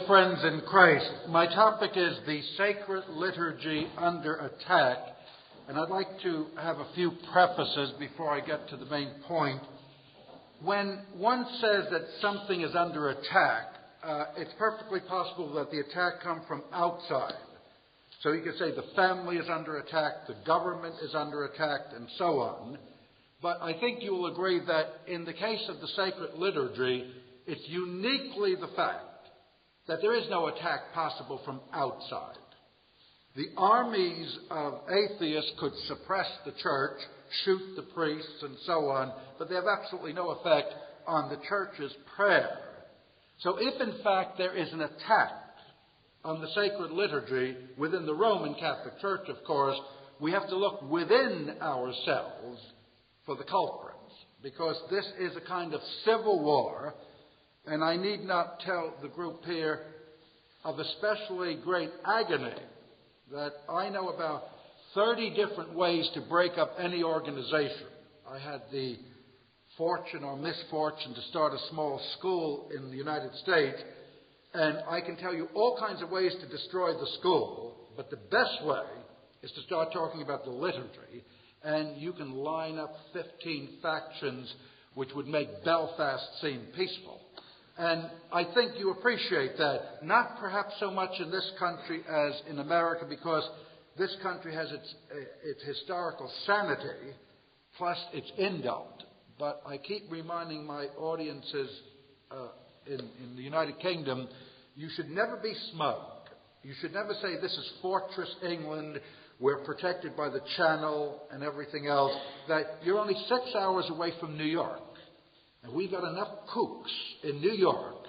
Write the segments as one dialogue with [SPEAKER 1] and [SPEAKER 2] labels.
[SPEAKER 1] friends in Christ, my topic is the sacred liturgy under attack, and I'd like to have a few prefaces before I get to the main point. When one says that something is under attack, it's perfectly possible that the attack comes from outside. So you could say the family is under attack, the government is under attack, and so on. But I think you will agree that in the case of the sacred liturgy, it's uniquely the fact that there is no attack possible from outside. The armies of atheists could suppress the church, shoot the priests, and so on, but they have absolutely no effect on the church's prayer. So if in fact there is an attack on the sacred liturgy within the Roman Catholic Church, of course, we have to look within ourselves for the culprits, because this is a kind of civil war. And I need not tell the group here of especially great agony that I know about 30 different ways to break up any organization. I had the fortune or misfortune to start a small school in the United States, and I can tell you all kinds of ways to destroy the school, but the best way is to start talking about the liturgy, and you can line up 15 factions which would make Belfast seem peaceful. And I think you appreciate that, not perhaps so much in this country as in America, because this country has its historical sanity, plus its indult. But I keep reminding my audiences in the United Kingdom, you should never be smug. You should never say, this is Fortress England, we're protected by the Channel and everything else, that you're only 6 hours away from New York. And we've got enough kooks in New York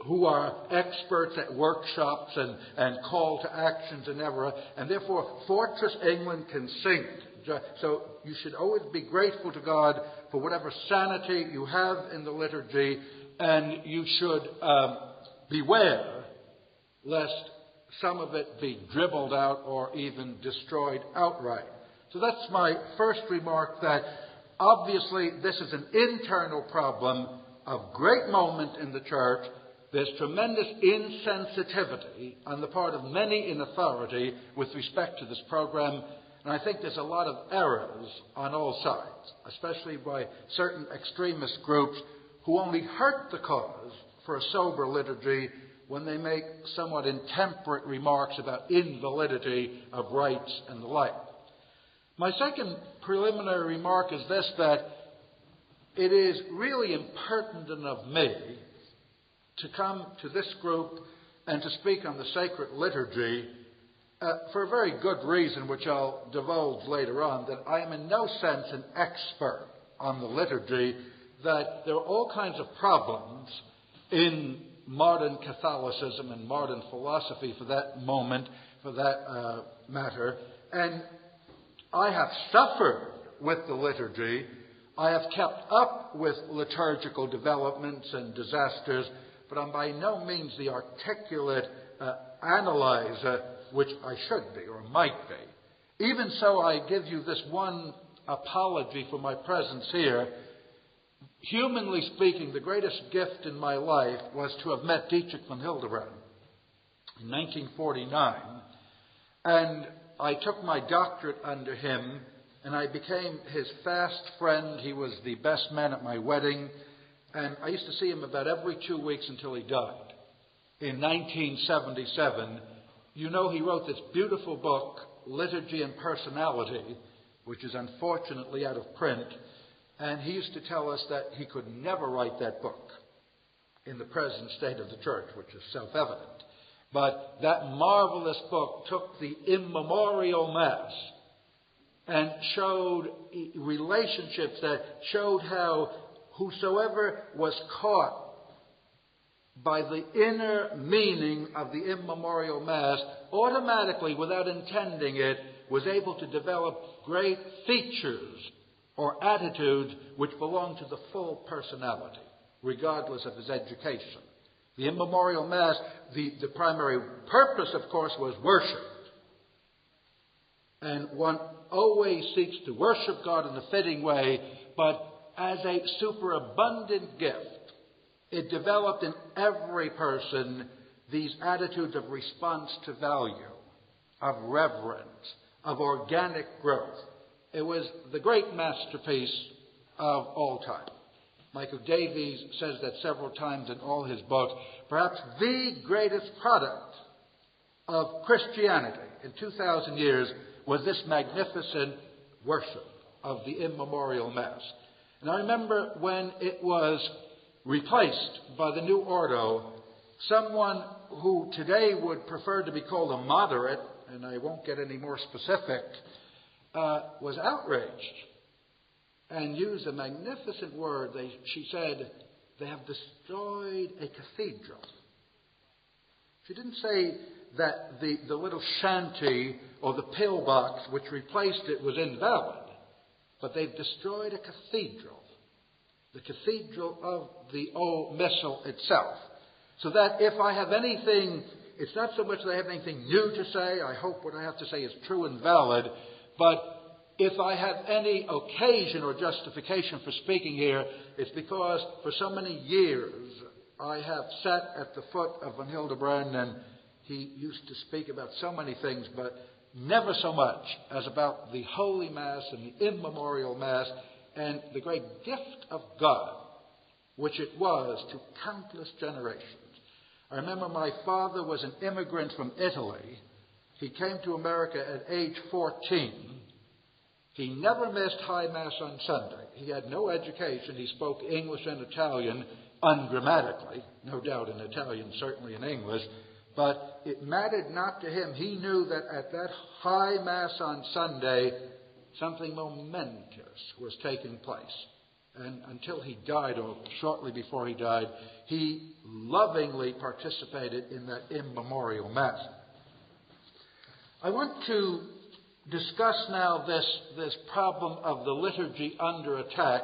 [SPEAKER 1] who are experts at workshops and call to actions and ever, and therefore Fortress England can sink. So you should always be grateful to God for whatever sanity you have in the liturgy, and you should beware lest some of it be dribbled out or even destroyed outright. So that's my first remark, that obviously this is an internal problem of great moment in the church. There's tremendous insensitivity on the part of many in authority with respect to this program, and I think there's a lot of errors on all sides, especially by certain extremist groups who only hurt the cause for a sober liturgy when they make somewhat intemperate remarks about invalidity of rites and the like. My second preliminary remark is this, that it is really impertinent of me to come to this group and to speak on the sacred liturgy for a very good reason, which I'll divulge later on, that I am in no sense an expert on the liturgy, that there are all kinds of problems in modern Catholicism and modern philosophy for that matter, and I have suffered with the liturgy. I have kept up with liturgical developments and disasters, but I'm by no means the articulate analyzer which I should be or might be. Even so, I give you this one apology for my presence here. Humanly speaking, the greatest gift in my life was to have met Dietrich von Hildebrand in 1949, and I took my doctorate under him, and I became his fast friend. He was the best man at my wedding, and I used to see him about every 2 weeks until he died. In 1977, you know, he wrote this beautiful book, Liturgy and Personality, which is unfortunately out of print, and he used to tell us that he could never write that book in the present state of the church, which is self-evident. But that marvelous book took the immemorial Mass and showed relationships that showed how whosoever was caught by the inner meaning of the immemorial Mass automatically, without intending it, was able to develop great features or attitudes which belong to the full personality, regardless of his education. The immemorial Mass, the primary purpose, of course, was worship. And one always seeks to worship God in a fitting way, but as a superabundant gift, it developed in every person these attitudes of response to value, of reverence, of organic growth. It was the great masterpiece of all time. Michael Davies says that several times in all his books. Perhaps the greatest product of Christianity in 2,000 years was this magnificent worship of the immemorial Mass. And I remember when it was replaced by the new Ordo, someone who today would prefer to be called a moderate, and I won't get any more specific, was outraged and used a magnificent word. She said, they have destroyed a cathedral. She didn't say that the little shanty or the pillbox which replaced it was invalid, but they've destroyed a cathedral, the cathedral of the old missal itself. So that if I have anything, it's not so much that I have anything new to say. I hope what I have to say is true and valid. But if I have any occasion or justification for speaking here, it's because for so many years I have sat at the foot of Van Hildebrand, and he used to speak about so many things, but never so much as about the Holy Mass and the immemorial Mass and the great gift of God, which it was to countless generations. I remember my father was an immigrant from Italy. He came to America at age 14. He never missed High Mass on Sunday. He had no education. He spoke English and Italian ungrammatically, no doubt in Italian, certainly in English. But it mattered not to him. He knew that at that High Mass on Sunday, something momentous was taking place. And until he died, or shortly before he died, he lovingly participated in that immemorial Mass. I want to discuss now this problem of the liturgy under attack.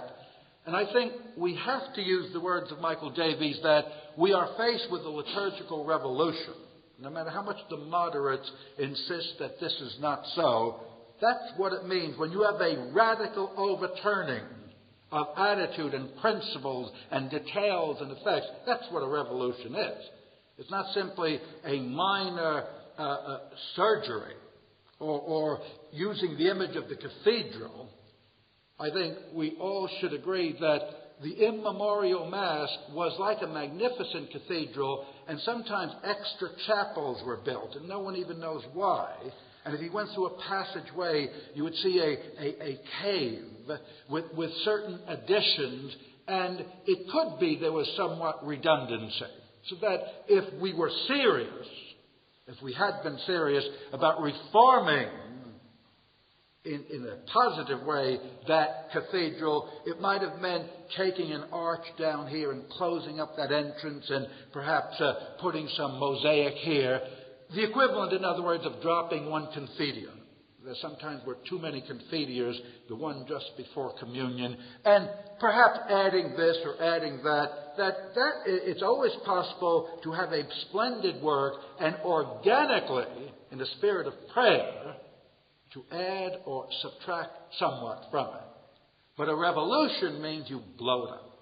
[SPEAKER 1] And I think we have to use the words of Michael Davies that we are faced with a liturgical revolution. No matter how much the moderates insist that this is not so, that's what it means when you have a radical overturning of attitude and principles and details and effects. That's what a revolution is. It's not simply a minor surgery or using the image of the cathedral. I think we all should agree that the immemorial Mass was like a magnificent cathedral, and sometimes extra chapels were built, and no one even knows why. And if you went through a passageway, you would see a cave with certain additions, and it could be there was somewhat redundancy. So that if we were serious, if we had been serious about reforming in a positive way that cathedral, it might have meant taking an arch down here and closing up that entrance and perhaps putting some mosaic here. The equivalent, in other words, of dropping one confiteor. There sometimes were too many confiteors, the one just before communion, and perhaps adding this or adding that. It's always possible to have a splendid work and organically, in the spirit of prayer, to add or subtract somewhat from it. But a revolution means you blow it up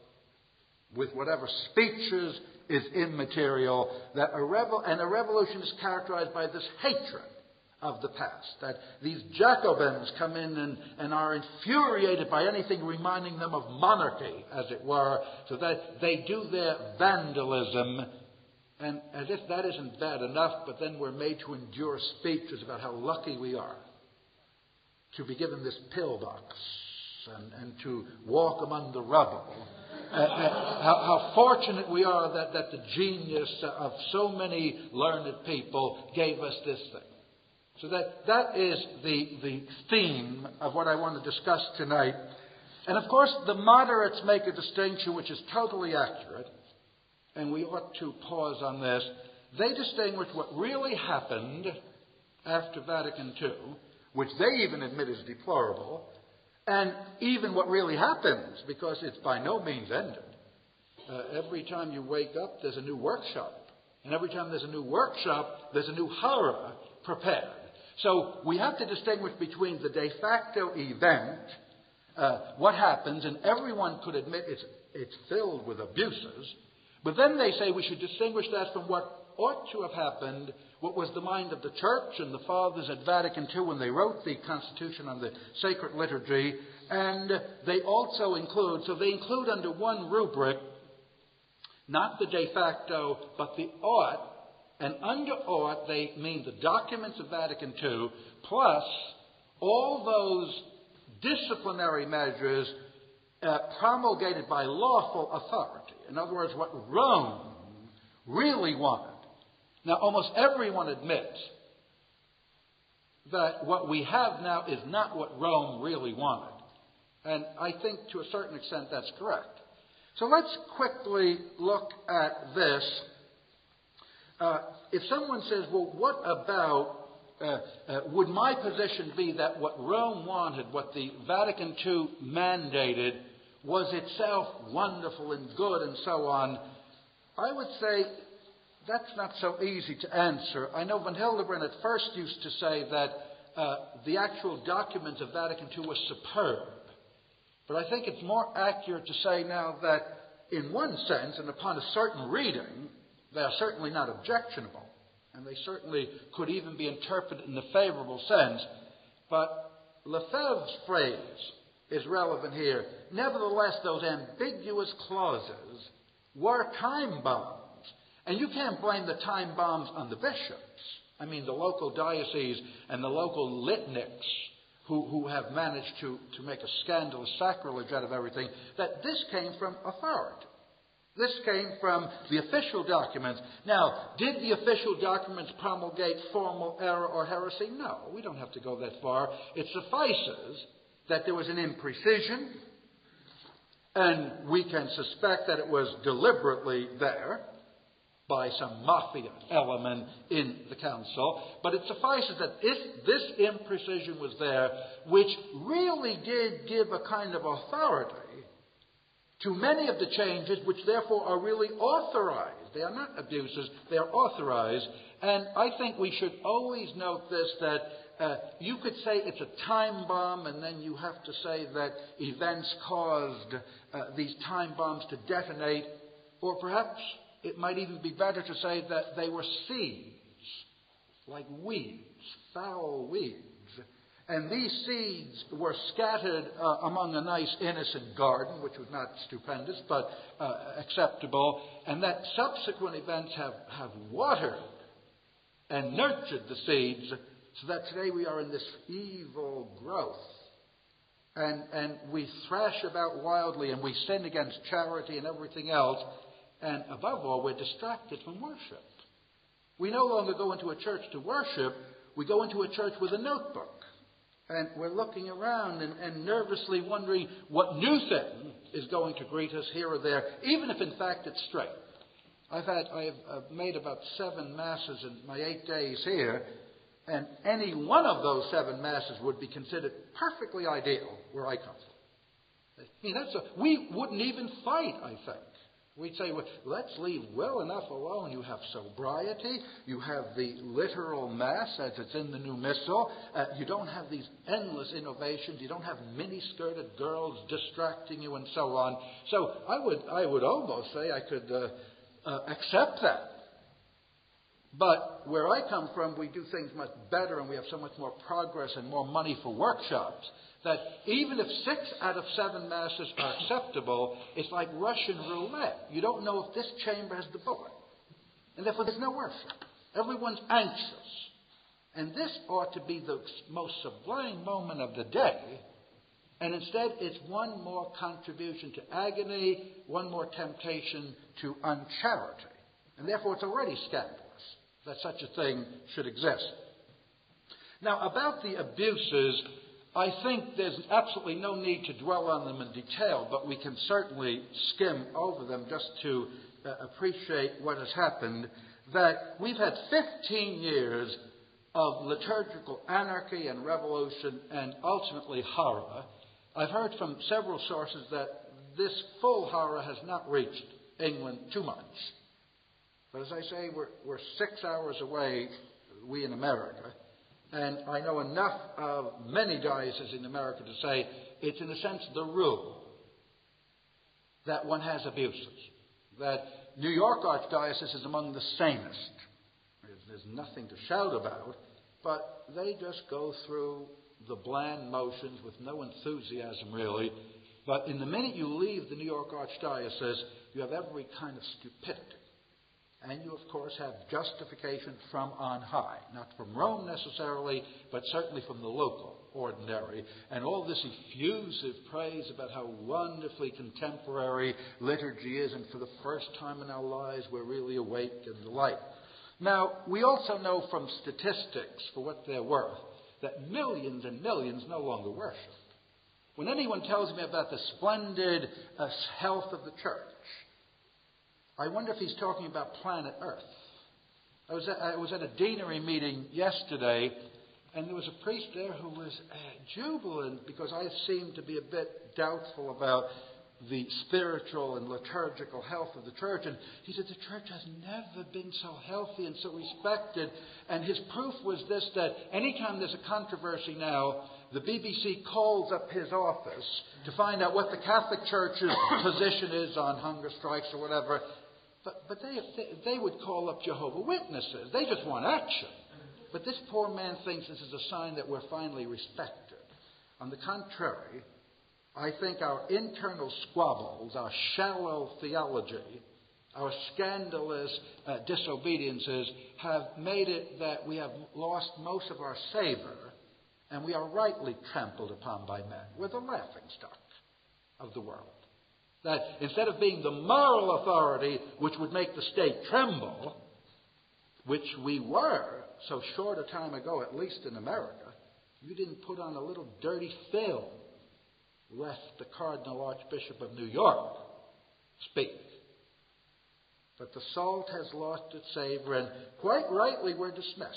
[SPEAKER 1] with whatever speeches is immaterial. And a revolution is characterized by this hatred of the past. That these Jacobins come in and are infuriated by anything reminding them of monarchy, as it were, so that they do their vandalism. And as if that isn't bad enough, but then we're made to endure speeches about how lucky we are to be given this pillbox and to walk among the rubble. How fortunate we are that the genius of so many learned people gave us this thing. So that is the theme of what I want to discuss tonight. And of course, the moderates make a distinction which is totally accurate, and we ought to pause on this. They distinguish what really happened after Vatican II, which they even admit is deplorable, and even what really happens, because it's by no means ended. Every time you wake up, there's a new workshop. And every time there's a new workshop, there's a new horror prepared. So we have to distinguish between the de facto event, what happens, and everyone could admit it's filled with abuses. But then they say we should distinguish that from what ought to have happened, what was the mind of the Church and the Fathers at Vatican II when they wrote the Constitution on the Sacred Liturgy, and they also include under one rubric, not the de facto, but the ought, and under ought they mean the documents of Vatican II, plus all those disciplinary measures promulgated by lawful authority. In other words, what Rome really wanted. Now, almost everyone admits that what we have now is not what Rome really wanted. And I think to a certain extent that's correct. So let's quickly look at this. If someone says, well, what about, would my position be that what Rome wanted, what the Vatican II mandated, was itself wonderful and good and so on? I would say that's not so easy to answer. I know Van Hildebrand at first used to say that the actual documents of Vatican II were superb. But I think it's more accurate to say now that in one sense, and upon a certain reading, they are certainly not objectionable. And they certainly could even be interpreted in a favorable sense. But Lefebvre's phrase is relevant here. Nevertheless, those ambiguous clauses were time bombs. And you can't blame the time bombs on the bishops. I mean, the local dioceses and the local litniks who have managed to make a scandalous sacrilege out of everything, that this came from authority. This came from the official documents. Now, did the official documents promulgate formal error or heresy? No, we don't have to go that far. It suffices that there was an imprecision, and we can suspect that it was deliberately there by some mafia element in the council, but it suffices that if this imprecision was there, which really did give a kind of authority to many of the changes, which therefore are really authorized. They are not abuses, they are authorized. And I think we should always note this, that you could say it's a time bomb, and then you have to say that events caused these time bombs to detonate, or perhaps it might even be better to say that they were seeds, like weeds, foul weeds. And these seeds were scattered among a nice innocent garden, which was not stupendous, but acceptable, and that subsequent events have watered and nurtured the seeds, so that today we are in this evil growth. And we thrash about wildly, and we sin against charity and everything else, and above all, we're distracted from worship. We no longer go into a church to worship, we go into a church with a notebook. And we're looking around and nervously wondering what new thing is going to greet us here or there, even if in fact it's straight. I have made about 7 masses in my 8 days here, and any one of those 7 masses would be considered perfectly ideal where I come from. I mean, we wouldn't even fight, I think. We'd say, well, let's leave well enough alone. You have sobriety. You have the literal Mass as it's in the new Missal. You don't have these endless innovations. You don't have mini-skirted girls distracting you and so on. So I would almost say I could accept that. But where I come from, we do things much better, and we have so much more progress and more money for workshops, that even if 6 out of 7 masses are acceptable, it's like Russian roulette. You don't know if this chamber has the bullet. And therefore there's no worship. Everyone's anxious. And this ought to be the most sublime moment of the day. And instead it's one more contribution to agony, one more temptation to uncharity. And therefore it's already scandalous that such a thing should exist. Now, about the abuses, I think there's absolutely no need to dwell on them in detail, but we can certainly skim over them just to appreciate what has happened. That we've had 15 years of liturgical anarchy and revolution and ultimately horror. I've heard from several sources that this full horror has not reached England too much. But as I say, we're 6 hours away, we in America. And I know enough of many dioceses in America to say it's in a sense the rule that one has abuses. That New York Archdiocese is among the sanest. there's nothing to shout about, but they just go through the bland motions with no enthusiasm really. But in the minute you leave the New York Archdiocese, you have every kind of stupidity. And you, of course, have justification from on high. Not from Rome necessarily, but certainly from the local ordinary. And all this effusive praise about how wonderfully contemporary liturgy is, and for the first time in our lives we're really awake and the like. Now, we also know from statistics, for what they're worth, that millions and millions no longer worship. When anyone tells me about the splendid health of the church, I wonder if he's talking about planet Earth. I was at a deanery meeting yesterday, and there was a priest there who was jubilant because I seemed to be a bit doubtful about the spiritual and liturgical health of the church. And he said, the church has never been so healthy and so respected. And his proof was this, that anytime there's a controversy now, the BBC calls up his office to find out what the Catholic Church's position is on hunger strikes or whatever. But they would call up Jehovah's Witnesses. They just want action. But this poor man thinks this is a sign that we're finally respected. On the contrary, I think our internal squabbles, our shallow theology, our scandalous disobediences have made it that we have lost most of our savor, and we are rightly trampled upon by men. We're the laughingstock of the world. That instead of being the moral authority which would make the state tremble, which we were so short a time ago, at least in America, you didn't put on a little dirty film lest the Cardinal Archbishop of New York speak. But the salt has lost its savor, and quite rightly we're dismissed.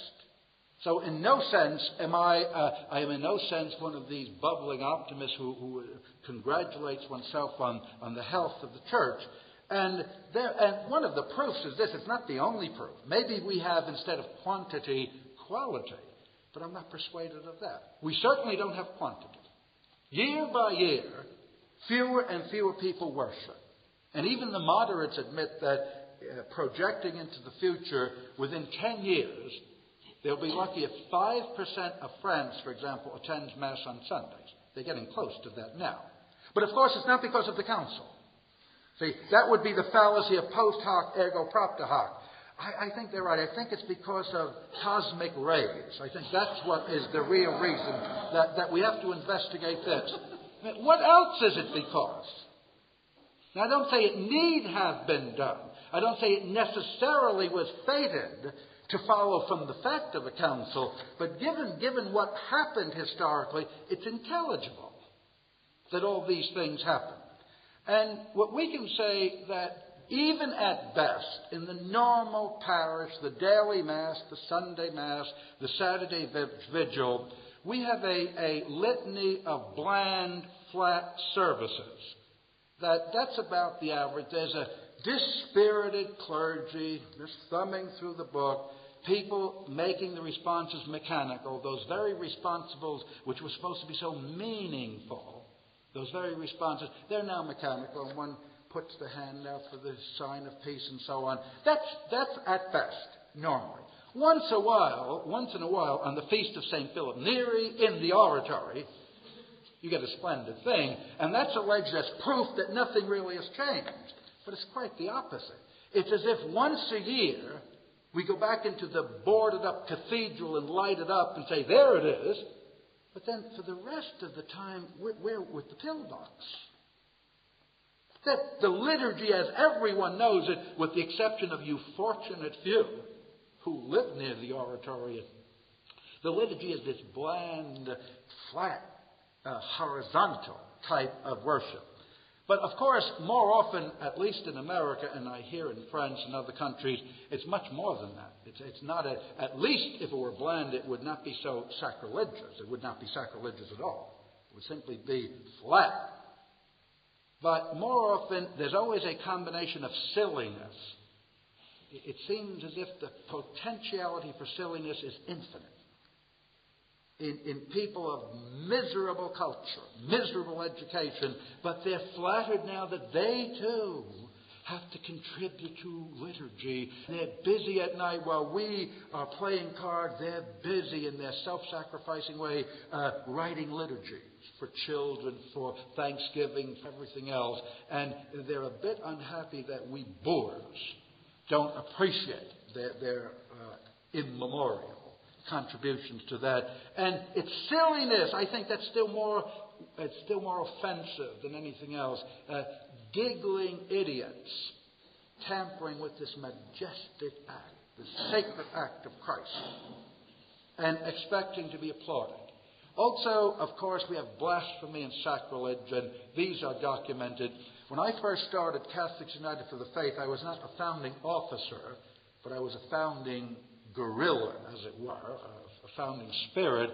[SPEAKER 1] So in no sense am I am in no sense one of these bubbling optimists who congratulates oneself on the health of the church. And one of the proofs is this. It's not the only proof. Maybe we have, instead of quantity, quality. But I'm not persuaded of that. We certainly don't have quantity. Year by year, fewer and fewer people worship. And even the moderates admit that projecting into the future, within 10 years, they'll be lucky if 5% of France, for example, attends Mass on Sundays. They're getting close to that now. But of course, it's not because of the council. See, that would be the fallacy of post hoc ergo propter hoc. I think they're right. I think it's because of cosmic rays. I think that's what is the real reason that we have to investigate this. I mean, what else is it because? Now, I don't say it need have been done. I don't say it necessarily was fated to follow from the fact of a council, but given what happened historically, it's intelligible that all these things happened. And what we can say that even at best, in the normal parish, the daily Mass, the Sunday Mass, the Saturday Vigil, we have a litany of bland, flat services. That's about the average. There's a dispirited clergy, just thumbing through the book, people making the responses mechanical, those very responsibles which were supposed to be so meaningful, those very responses, they're now mechanical, and one puts the hand out for the sign of peace and so on. That's at best, normally. Once in a while, on the feast of St. Philip Neri, in the oratory, you get a splendid thing, and that's alleged as proof that nothing really has changed. But it's quite the opposite. It's as if once a year, we go back into the boarded-up cathedral and light it up and say, there it is. But then for the rest of the time, we're with the pillbox. That the liturgy, as everyone knows it, with the exception of you fortunate few who live near the oratory, the liturgy is this bland, flat, horizontal type of worship. But of course, more often, at least in America, and I hear in France and other countries, it's much more than that. It's not at least if it were bland, it would not be so sacrilegious. It would not be sacrilegious at all. It would simply be flat. But more often, there's always a combination of silliness. It seems as if the potentiality for silliness is infinite. In people of miserable culture, miserable education, but they're flattered now that they too have to contribute to liturgy. They're busy at night while we are playing cards. They're busy in their self-sacrificing way writing liturgies for children, for Thanksgiving, for everything else. And they're a bit unhappy that we boors don't appreciate their immemorial contributions to that. And it's silliness. I think that's still more offensive than anything else. Giggling idiots tampering with this majestic act, this sacred act of Christ, and expecting to be applauded. Also, of course, we have blasphemy and sacrilege, and these are documented. When I first started Catholics United for the Faith, I was not a founding officer, but I was a founding guerrilla, as it were, a founding spirit.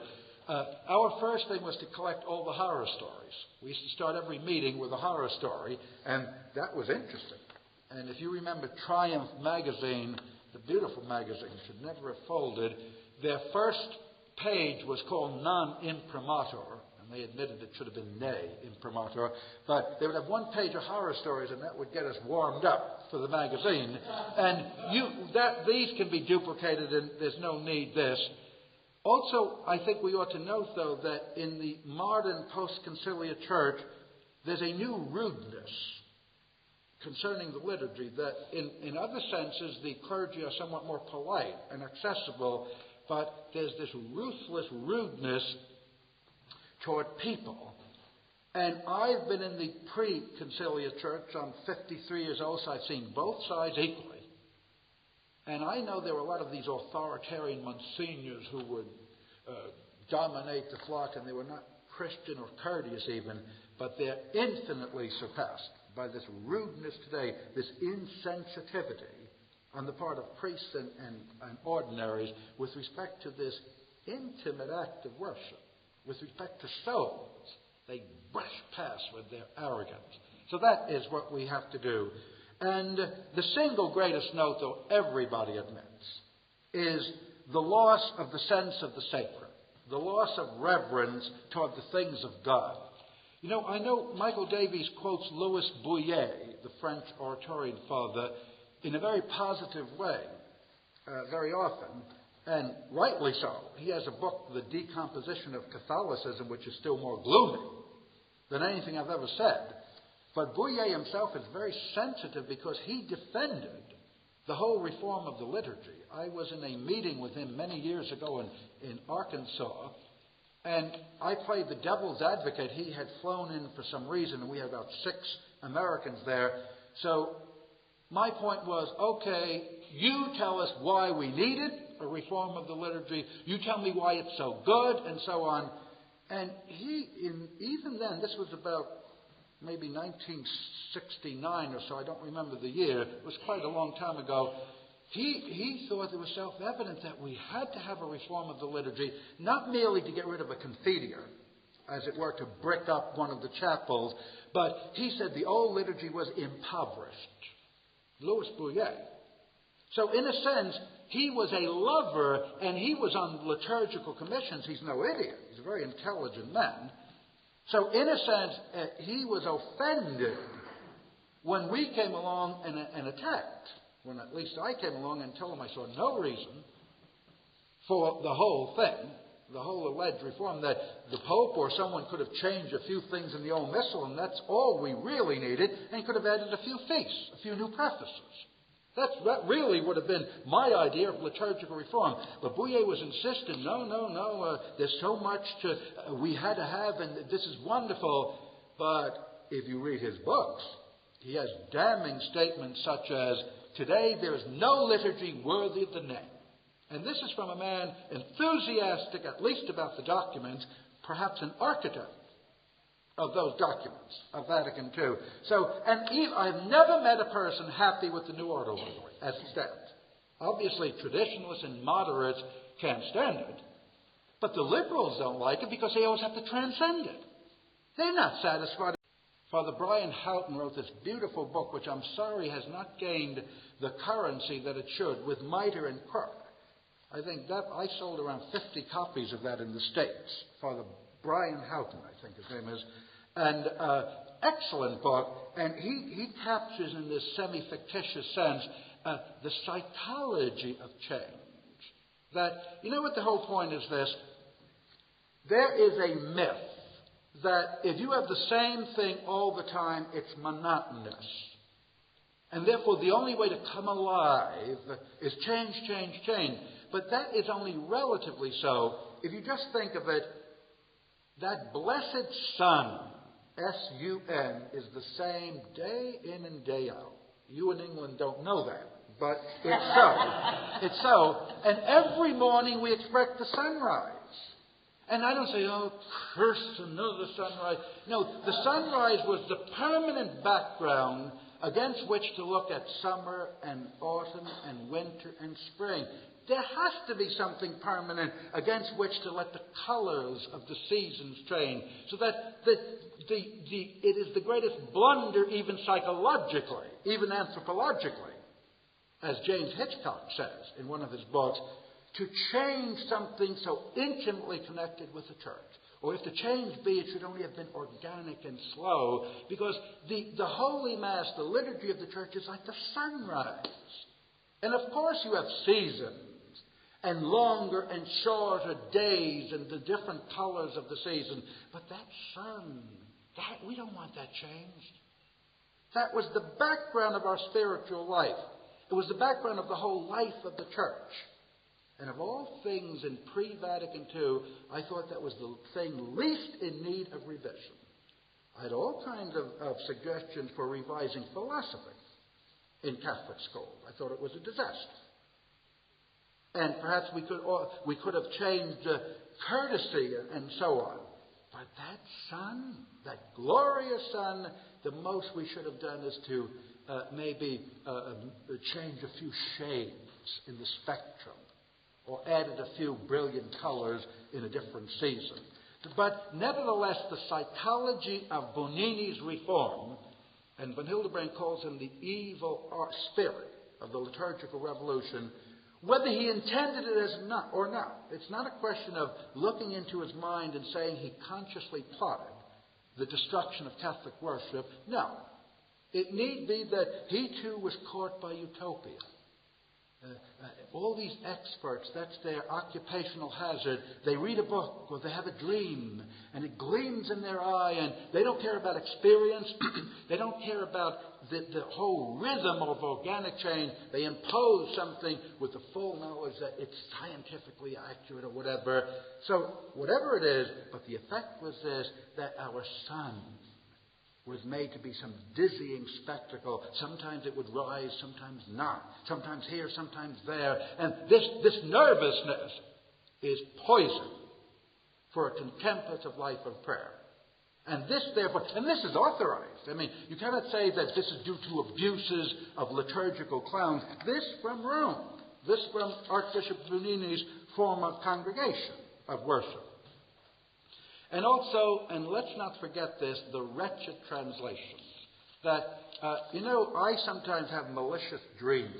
[SPEAKER 1] Our first thing was to collect all the horror stories. We used to start every meeting with a horror story, and that was interesting. And if you remember Triumph magazine, the beautiful magazine, should never have folded, their first page was called Non Imprimatur, and they admitted it should have been Ne Imprimatur, but they would have one page of horror stories, and that would get us warmed up for the magazine. And these can be duplicated, and there's no need this. Also, I think we ought to note, though, that in the modern post-conciliar church, there's a new rudeness concerning the liturgy, that in other senses the clergy are somewhat more polite and accessible, but there's this ruthless rudeness toward people. And I've been in the pre-conciliar church. I'm 53 years old, so I've seen both sides equally. And I know there were a lot of these authoritarian monsignors who would dominate the flock, and they were not Christian or courteous even, but they're infinitely surpassed by this rudeness today, this insensitivity on the part of priests and ordinaries with respect to this intimate act of worship, with respect to souls. They brush past with their arrogance. So that is what we have to do. And the single greatest note, though, everybody admits, is the loss of the sense of the sacred, the loss of reverence toward the things of God. You know, I know Michael Davies quotes Louis Bouillet, the French Oratorian father, in a very positive way, very often, and rightly so. He has a book, The Decomposition of Catholicism, which is still more gloomy than anything I've ever said. But Bouillet himself is very sensitive because he defended the whole reform of the liturgy. I was in a meeting with him many years ago in Arkansas, and I played the devil's advocate. He had flown in for some reason, and we had about 6 Americans there. So my point was, okay, you tell us why we needed a reform of the liturgy. You tell me why it's so good, and so on. And even then, this was about maybe 1969 or so, I don't remember the year, it was quite a long time ago, he thought it was self-evident that we had to have a reform of the liturgy, not merely to get rid of a confiteor, as it were, to brick up one of the chapels, but he said the old liturgy was impoverished. Louis Bouillet. So in a sense, he was a lover, and he was on liturgical commissions. He's no idiot. He's a very intelligent man. So in a sense, he was offended when we came along and attacked, when at least I came along and told him I saw no reason for the whole thing, the whole alleged reform, that the Pope or someone could have changed a few things in the old missal, and that's all we really needed, and he could have added a few feasts, a few new prefaces. That really would have been my idea of liturgical reform. But Bouillet was insistent, no, there's so much we had to have, and this is wonderful. But if you read his books, he has damning statements such as, today there is no liturgy worthy of the name. And this is from a man enthusiastic, at least about the documents, perhaps an architect of those documents of Vatican II. So, and I've never met a person happy with the New Order Liturgy as it stands. Obviously, traditionalists and moderates can't stand it. But the liberals don't like it because they always have to transcend it. They're not satisfied. Father Brian Houghton wrote this beautiful book, which I'm sorry has not gained the currency that it should, with Mitre and Crook. I think that I sold around 50 copies of that in the States. Father Brian Houghton, I think his name is. and excellent book. And he captures in this semi-fictitious sense the psychology of change. That, you know what the whole point is this? There is a myth that if you have the same thing all the time, it's monotonous. And therefore, the only way to come alive is change, change, change. But that is only relatively so. If you just think of it, that blessed sun, S-U-N, is the same day in and day out. You in England don't know that, but it's so. It's so. And every morning we expect the sunrise. And I don't say, oh, curse another sunrise. No, the sunrise was the permanent background against which to look at summer and autumn and winter and spring. There has to be something permanent against which to let the colors of the seasons change. So that it is the greatest blunder, even psychologically, even anthropologically, as James Hitchcock says in one of his books, to change something so intimately connected with the church. Or if the change be, it should only have been organic and slow, because the Holy Mass, the liturgy of the church, is like the sunrise. And of course you have seasons, and longer and shorter days, and the different colors of the season. But that sun, we don't want that changed. That was the background of our spiritual life. It was the background of the whole life of the church. And of all things in pre-Vatican II, I thought that was the thing least in need of revision. I had all kinds of suggestions for revising philosophy in Catholic school. I thought it was a disaster. And perhaps we could have changed courtesy and so on. But that sun, that glorious sun, the most we should have done is to maybe change a few shades in the spectrum, or added a few brilliant colors in a different season. But nevertheless, the psychology of Bonini's reform, and Van Hildebrand calls him the evil spirit of the liturgical revolution, whether he intended it as not or not, it's not a question of looking into his mind and saying he consciously plotted the destruction of Catholic worship. No. It need be that he too was caught by utopia. All these experts, that's their occupational hazard. They read a book or they have a dream and it gleams in their eye, and they don't care about experience. They don't care about the whole rhythm of organic change. They impose something with the full knowledge that it's scientifically accurate or whatever. So whatever it is, but the effect was this, that our sun was made to be some dizzying spectacle. Sometimes it would rise, sometimes not. Sometimes here, sometimes there. And this nervousness is poison for a contemplative life of prayer. And this, therefore, and this is authorized. I mean, you cannot say that this is due to abuses of liturgical clowns. This from Rome. This from Archbishop Bonini's form of congregation, of worship. And also, and let's not forget this, the wretched translations. That, I sometimes have malicious dreams,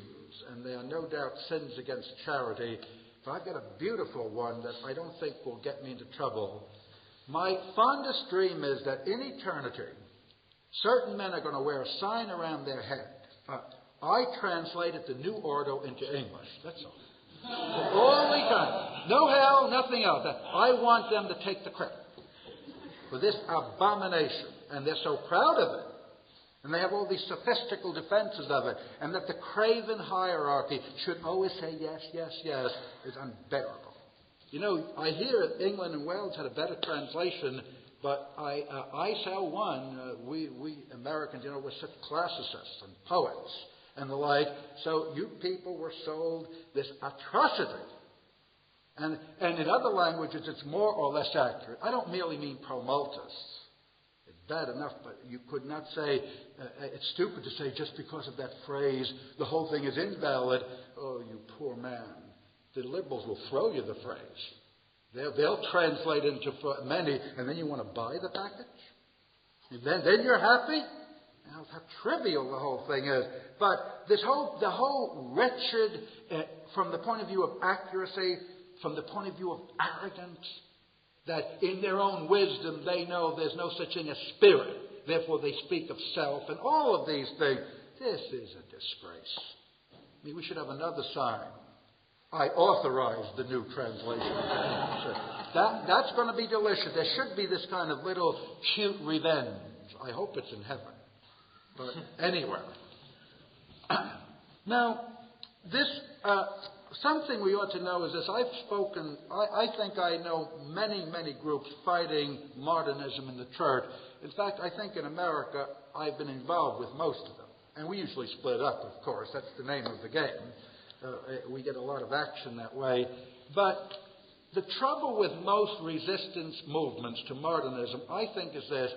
[SPEAKER 1] and they are no doubt sins against charity. But I've got a beautiful one that I don't think will get me into trouble. My fondest dream is that in eternity, certain men are going to wear a sign around their head. I translated the New Ordo into English. That's all. Only time. No hell, nothing else. I want them to take the credit for this abomination. And they're so proud of it. And they have all these sophistical defenses of it. And that the craven hierarchy should always say yes, yes, yes is unbearable. I hear England and Wales had a better translation, but I sell one. We Americans, we're such classicists and poets and the like. So you people were sold this atrocity. And in other languages, it's more or less accurate. I don't merely mean pro multis. It's bad enough, but you could not say, it's stupid to say just because of that phrase, the whole thing is invalid. Oh, you poor man. The liberals will throw you the phrase. They'll translate into many, and then you want to buy the package? And then you're happy? Now, how trivial the whole thing is. But the whole wretched, from the point of view of accuracy, from the point of view of arrogance, That in their own wisdom they know there's no such thing as spirit. Therefore they speak of self and all of these things. This is a disgrace. I mean, we should have another sign. I authorize the new translation. That's going to be delicious. There should be this kind of little cute revenge. I hope it's in heaven. But anyway. Now, this something we ought to know is this. I think I know many, many groups fighting modernism in the church. In fact, I think in America I've been involved with most of them. And we usually split up, of course. That's the name of the game. We get a lot of action that way. But the trouble with most resistance movements to modernism, I think, is this.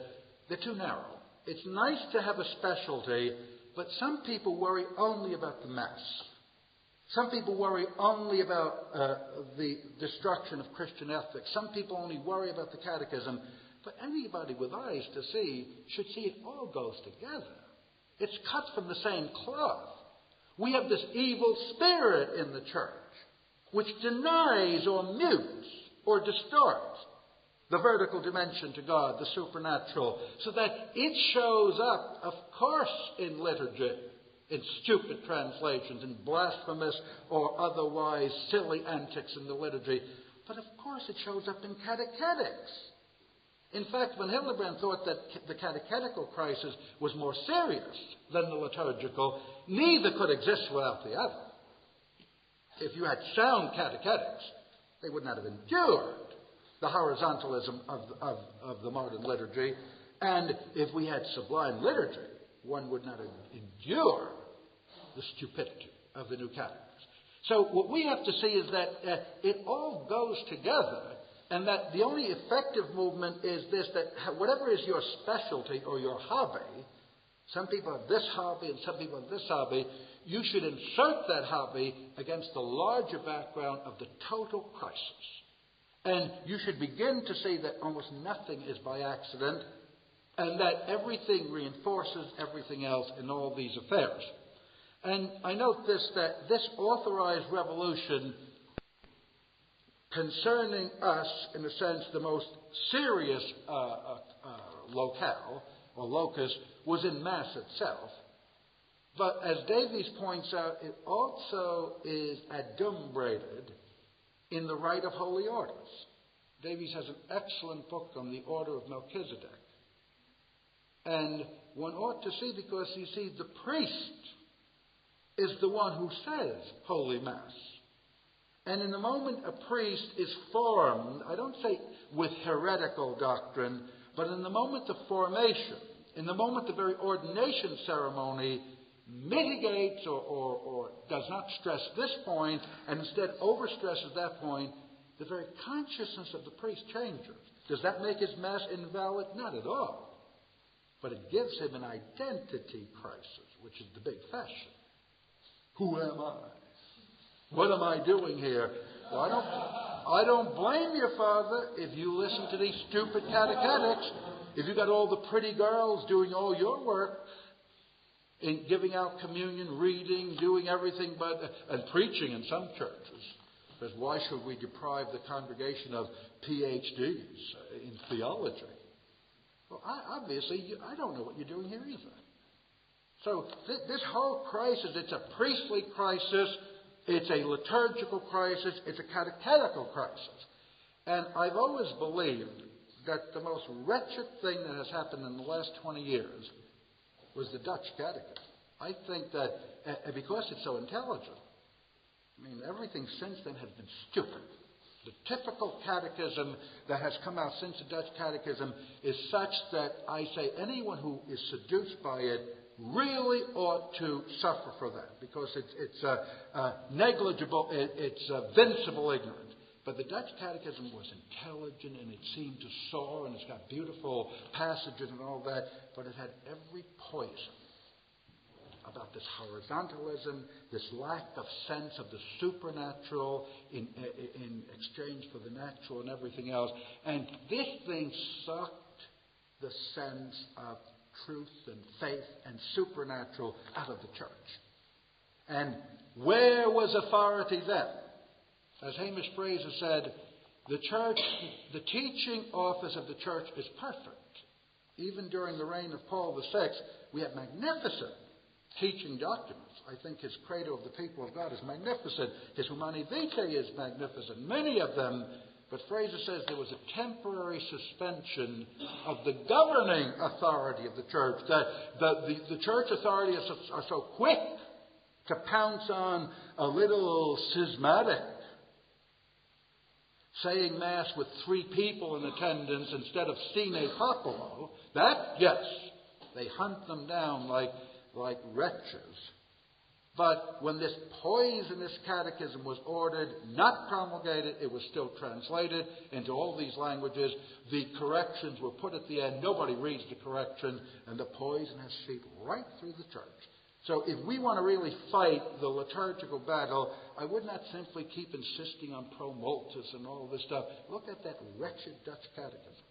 [SPEAKER 1] They're too narrow. It's nice to have a specialty, but some people worry only about the mass. Some people worry only about the destruction of Christian ethics. Some people only worry about the catechism. But anybody with eyes to see should see it all goes together. It's cut from the same cloth. We have this evil spirit in the church which denies or mutes or distorts the vertical dimension to God, the supernatural, so that it shows up, of course, in liturgy, in stupid translations, in blasphemous or otherwise silly antics in the liturgy. But of course it shows up in catechetics. In fact, when Hildebrand thought that the catechetical crisis was more serious than the liturgical, neither could exist without the other. If you had sound catechetics, they would not have endured the horizontalism of the modern liturgy. And if we had sublime liturgy, one would not have endured the stupidity of the new catechism. So what we have to see is that it all goes together. And that the only effective movement is this, that whatever is your specialty or your hobby, some people have this hobby and some people have this hobby, you should insert that hobby against the larger background of the total crisis. And you should begin to see that almost nothing is by accident and that everything reinforces everything else in all these affairs. And I note this, that this authorized revolution concerning us, in a sense, the most serious locale or locus was in Mass itself. But as Davies points out, it also is adumbrated in the rite of holy orders. Davies has an excellent book on the order of Melchizedek. And one ought to see, because you see, the priest is the one who says Holy Mass. And in the moment a priest is formed, I don't say with heretical doctrine, but in the moment of formation, in the moment the very ordination ceremony mitigates or does not stress this point and instead overstresses that point, the very consciousness of the priest changes. Does that make his Mass invalid? Not at all. But it gives him an identity crisis, which is the big fashion. Who am I? What am I doing here? Well, I don't blame you, Father, if you listen to these stupid catechetics. If you got all the pretty girls doing all your work, in giving out communion, reading, doing everything and preaching in some churches. Because why should we deprive the congregation of PhDs in theology? Well, obviously, I don't know what you're doing here either. So this whole crisis, it's a priestly crisis. It's a liturgical crisis. It's a catechetical crisis. And I've always believed that the most wretched thing that has happened in the last 20 years was the Dutch Catechism. I think that because it's so intelligent, I mean, everything since then has been stupid. The typical catechism that has come out since the Dutch Catechism is such that I say anyone who is seduced by it really ought to suffer for that, because it's negligible, it's vincible ignorance. But the Dutch Catechism was intelligent, and it seemed to soar, and it's got beautiful passages and all that, but it had every poison about this horizontalism, this lack of sense of the supernatural in exchange for the natural and everything else. And this thing sucked the sense of truth and faith and supernatural out of the church. And where was authority then? As Hamish Fraser said, The church, the teaching office of the church is perfect. Even during the reign of Paul VI, we have magnificent teaching documents. I think his Credo of the People of God is magnificent. His Humani Vitae is magnificent. Many of them. But Fraser says there was a temporary suspension of the governing authority of the church. That the church authorities are so quick to pounce on a little schismatic saying Mass with 3 people in attendance instead of sine popolo. That, yes, they hunt them down like wretches. But when this poisonous catechism was ordered, not promulgated, it was still translated into all these languages. The corrections were put at the end. Nobody reads the correction, and the poison has seeped right through the church. So if we want to really fight the liturgical battle, I would not simply keep insisting on pro multis and all this stuff. Look at that wretched Dutch catechism.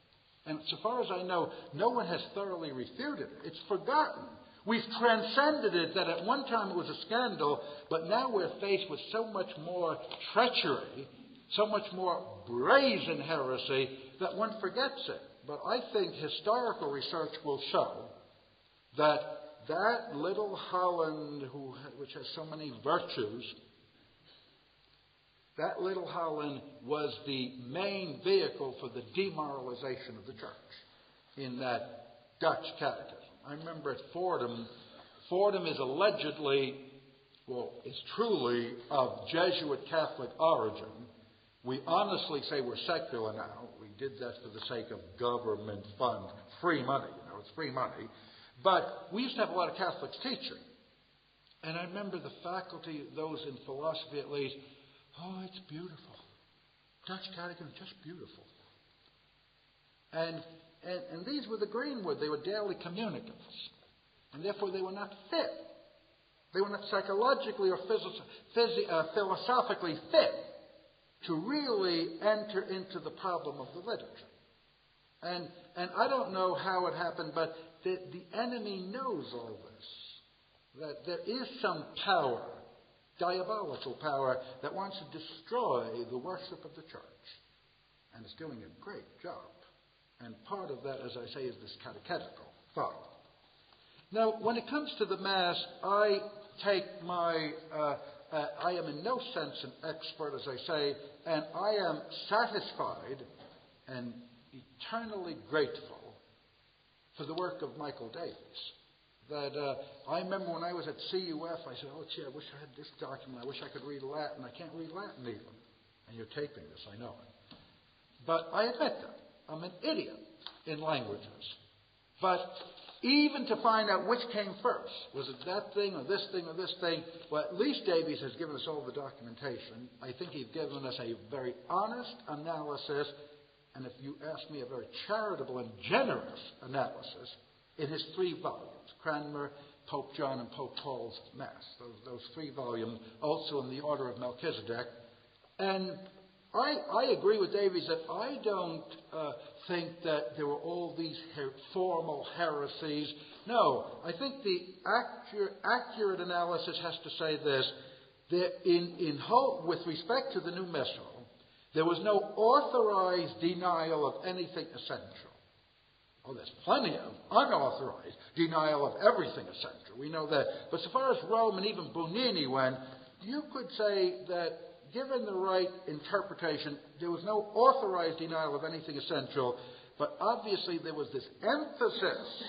[SPEAKER 1] And so far as I know, no one has thoroughly refuted it. It's forgotten. We've transcended it, that at one time it was a scandal, but now we're faced with so much more treachery, so much more brazen heresy, that one forgets it. But I think historical research will show that little Holland, which has so many virtues, that little Holland was the main vehicle for the demoralization of the church in that Dutch catechism. I remember at Fordham is allegedly, is truly of Jesuit Catholic origin. We honestly say we're secular now. We did that for the sake of government fund, free money, it's free money. But we used to have a lot of Catholics teaching. And I remember the faculty, those in philosophy at least, it's beautiful. Dutch catechism, just beautiful. And these were the Greenwood. They were daily communicants. And therefore they were not fit. They were not psychologically or philosophically fit to really enter into the problem of the liturgy. And I don't know how it happened, but the enemy knows all this. That there is some power, diabolical power, that wants to destroy the worship of the church. And it's doing a great job. And part of that, as I say, is this catechetical thought. Now, when it comes to the Mass, I am in no sense an expert, as I say, and I am satisfied and eternally grateful for the work of Michael Davies. That I remember when I was at CUF, I said, I wish I had this document. I wish I could read Latin. I can't read Latin even. And you're taping this, I know it. But I admit that. I'm an idiot in languages. But even to find out which came first, was it that thing or this thing or this thing, well, at least Davies has given us all the documentation. I think he's given us a very honest analysis, and if you ask me, a very charitable and generous analysis in his 3 volumes, Cranmer, Pope John, and Pope Paul's Mass. Those 3 volumes, also in the order of Melchizedek. And I agree with Davies that I don't think that there were all these formal heresies. No, I think the accurate analysis has to say this, that with respect to the new Missal, there was no authorized denial of anything essential. There's plenty of unauthorized denial of everything essential. We know that. But so far as Rome and even Bonini went, you could say that given the right interpretation, there was no authorized denial of anything essential, but obviously there was this emphasis,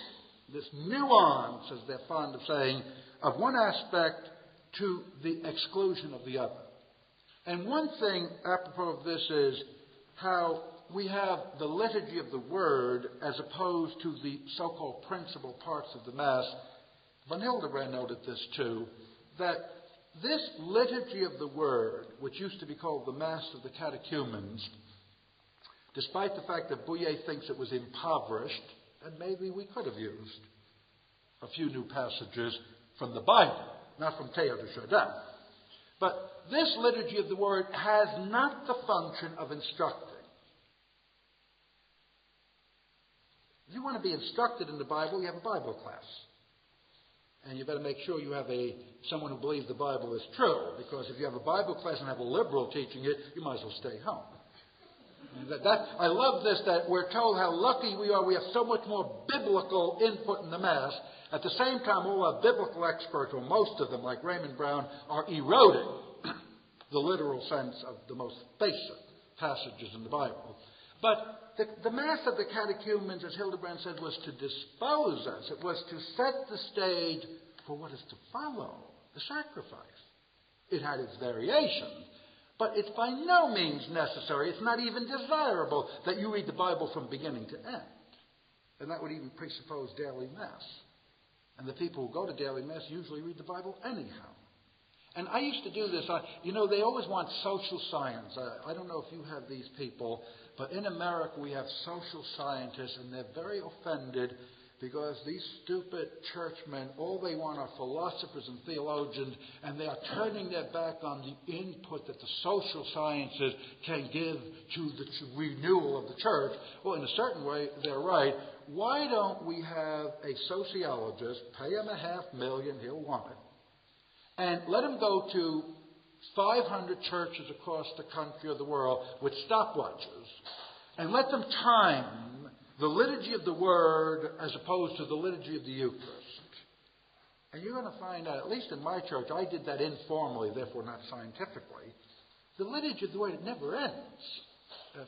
[SPEAKER 1] this nuance, as they're fond of saying, of one aspect to the exclusion of the other. And one thing apropos of this is how we have the liturgy of the Word as opposed to the so-called principal parts of the Mass. Von Hildebrand noted this too, that this liturgy of the Word, which used to be called the Mass of the Catechumens, despite the fact that Bouillet thinks it was impoverished, and maybe we could have used a few new passages from the Bible, not from Théo de Chardin. But this liturgy of the Word has not the function of instructing. If you want to be instructed in the Bible, you have a Bible class. And you better make sure you have someone who believes the Bible is true, because if you have a Bible class and have a liberal teaching it, you might as well stay home. I love this, that we're told how lucky we are. We have so much more biblical input in the Mass. At the same time, all our biblical experts, or most of them, like Raymond Brown, are eroding the literal sense of the most basic passages in the Bible. But the Mass of the Catechumens, as Hildebrand said, was to dispose us. It was to set the stage for what is to follow, the sacrifice. It had its variations, but it's by no means necessary. It's not even desirable that you read the Bible from beginning to end. And that would even presuppose daily Mass. And the people who go to daily Mass usually read the Bible anyhow. And I used to do this. They always want social science. I don't know if you have these people, but in America we have social scientists, and they're very offended because these stupid churchmen, all they want are philosophers and theologians, and they are turning their back on the input that the social sciences can give to the renewal of the church. Well, in a certain way, they're right. Why don't we have a sociologist, pay him $500,000, he'll want it, and let him go to 500 churches across the country or the world with stopwatches, and let them time the liturgy of the Word as opposed to the liturgy of the Eucharist. And you're going to find out, at least in my church, I did that informally, therefore not scientifically, the liturgy of the Word, it never ends.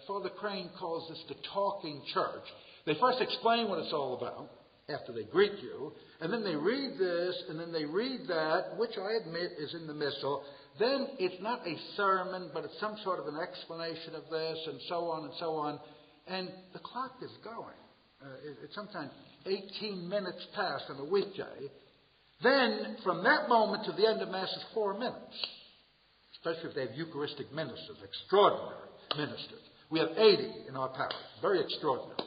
[SPEAKER 1] Father Crane calls this the talking church. They first explain what it's all about after they greet you, and then they read this, and then they read that, which I admit is in the Missal. Then it's not a sermon, but it's some sort of an explanation of this, and so on and so on. And the clock is going. It's sometimes 18 minutes past on a weekday. Then, from that moment to the end of Mass is 4 minutes. Especially if they have Eucharistic ministers, extraordinary ministers. We have 80 in our parish. Very extraordinary.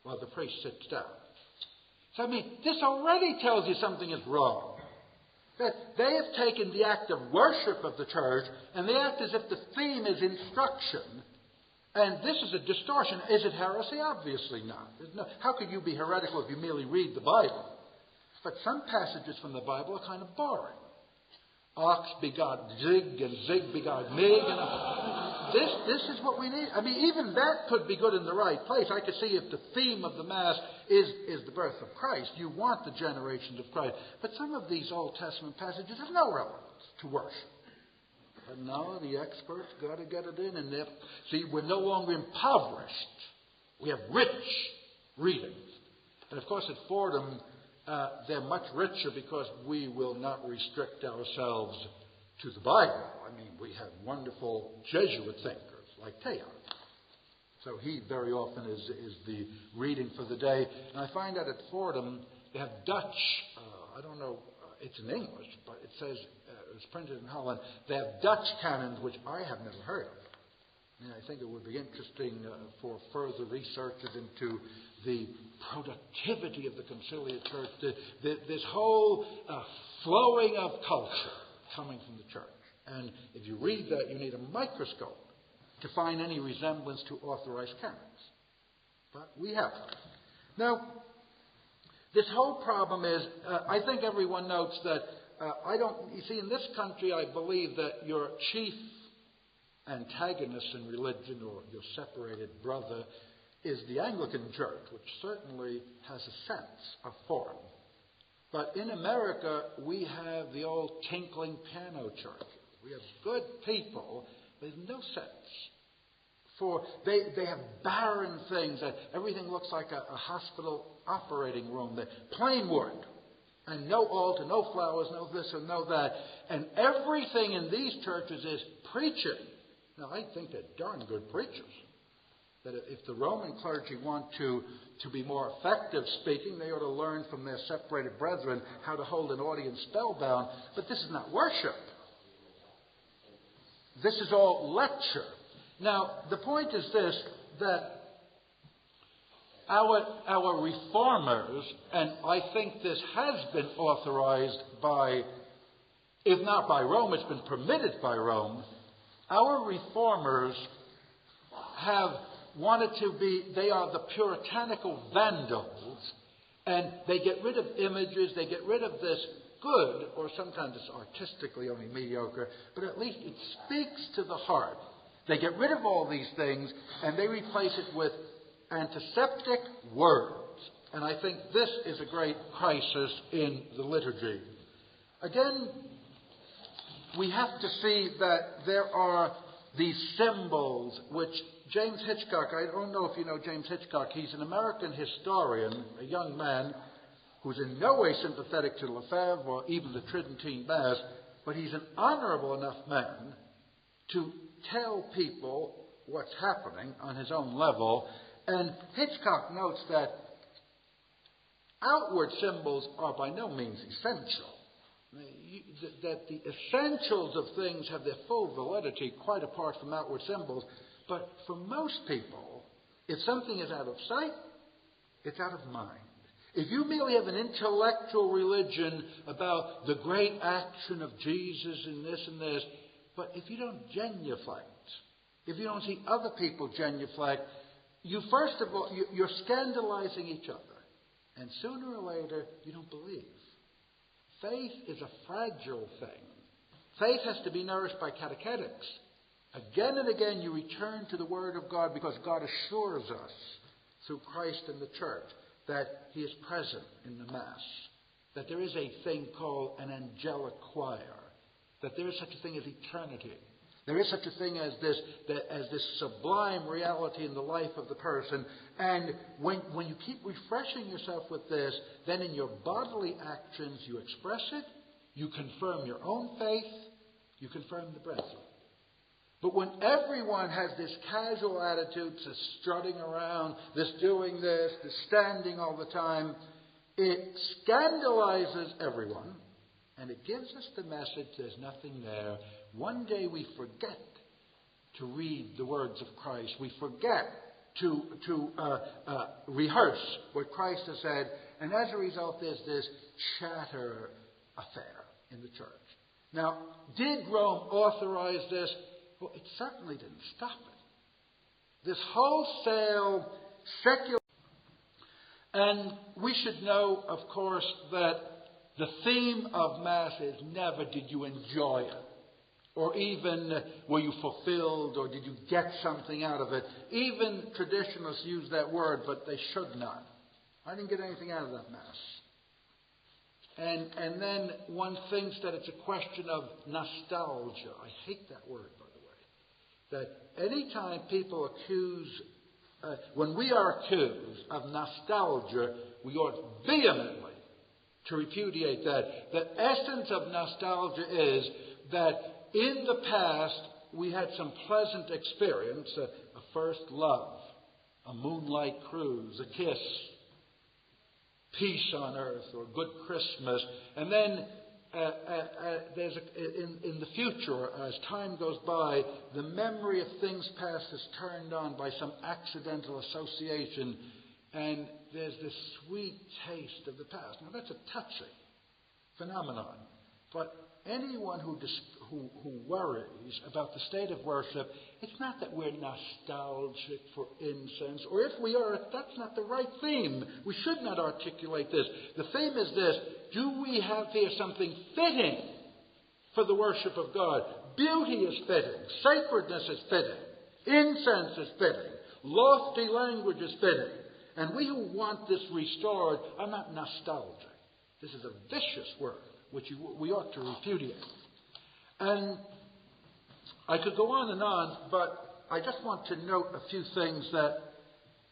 [SPEAKER 1] While the priest sits down. So, this already tells you something is wrong. That they have taken the act of worship of the church, and they act as if the theme is instruction. And this is a distortion. Is it heresy? Obviously not. How could you be heretical if you merely read the Bible? But some passages from the Bible are kind of boring. Ox begot Zig, and Zig begot Mig. And this is what we need. Even that could be good in the right place. I could see if the theme of the Mass is the birth of Christ. You want the generations of Christ. But some of these Old Testament passages have no relevance to worship. But no, the experts got to get it in. And see, we're no longer impoverished. We have rich readings. And of course at Fordham, they're much richer because we will not restrict ourselves to the Bible. We have wonderful Jesuit thinkers like Teilhard. So he very often is the reading for the day. And I find out at Fordham, they have Dutch, I don't know, it's in English, but it says, it's printed in Holland, they have Dutch canons, which I have never heard of. And I think it would be interesting for further researches into the productivity of the conciliar church, this whole flowing of culture coming from the church. And if you read that, you need a microscope to find any resemblance to authorized canons. But we have them. Now, this whole problem is, I think everyone notes that you see, in this country, I believe that your chief antagonist in religion, or your separated brother, is the Anglican Church, which certainly has a sense of form. But in America, we have the old tinkling piano churches. We have good people, but there's no sense. For they have barren things. Everything looks like a hospital operating room. Plain wood. And no altar, no flowers, no this and no that. And everything in these churches is preaching. Now, I think they're darn good preachers. That if the Roman clergy want to be more effective speaking, they ought to learn from their separated brethren how to hold an audience spellbound. But this is not worship. This is all lecture. Now, the point is this, that our reformers, and I think this has been authorized by, if not by Rome, it's been permitted by Rome, our reformers have wanted to be, they are the puritanical vandals, and they get rid of images, they get rid of this good, or sometimes it's artistically only mediocre, but at least it speaks to the heart. They get rid of all these things and they replace it with antiseptic words. And I think this is a great crisis in the liturgy. Again, we have to see that there are these symbols which James Hitchcock, I don't know if you know James Hitchcock, he's an American historian, a young man who's in no way sympathetic to Lefebvre or even the Tridentine Mass, but he's an honorable enough man to tell people what's happening on his own level. And Hitchcock notes that outward symbols are by no means essential. That the essentials of things have their full validity quite apart from outward symbols. But for most people, if something is out of sight, it's out of mind. If you merely have an intellectual religion about the great action of Jesus in this and this, but if you don't genuflect, if you don't see other people genuflect, you first of all, you're scandalizing each other. And sooner or later, you don't believe. Faith is a fragile thing. Faith has to be nourished by catechetics. Again and again you return to the Word of God because God assures us through Christ and the Church that He is present in the Mass, that there is a thing called an angelic choir, that there is such a thing as eternity. There is such a thing as this sublime reality in the life of the person. And when you keep refreshing yourself with this, then in your bodily actions you express it, you confirm your own faith, you confirm the brethren. But when everyone has this casual attitude, this strutting around, this doing this, this standing all the time, it scandalizes everyone, and it gives us the message there's nothing there. One day we forget to read the words of Christ. We forget to rehearse what Christ has said. And as a result, there's this chatter affair in the church. Now, did Rome authorize this? Well, it certainly didn't stop it. This wholesale secular... And we should know, of course, that the theme of Mass is never did you enjoy it, or even were you fulfilled, or did you get something out of it. Even traditionalists use that word, but they should not. I didn't get anything out of that Mass. And then one thinks that it's a question of nostalgia. I hate that word, by the way. That any time people accuse, when we are accused of nostalgia, we ought vehemently to repudiate that. The essence of nostalgia is that in the past we had some pleasant experience, a first love, a moonlight cruise, a kiss, peace on earth, or good Christmas. And then in the future, as time goes by, the memory of things past is turned on by some accidental association, and there's this sweet taste of the past. Now, that's a touching phenomenon. But anyone who worries about the state of worship, it's not that we're nostalgic for incense, or if we are, that's not the right theme. We should not articulate this. The theme is this: do we have here something fitting for the worship of God? Beauty is fitting, sacredness is fitting, incense is fitting, lofty language is fitting. And we who want this restored are not nostalgic. This is a vicious word, which we ought to repudiate. And I could go on and on, but I just want to note a few things that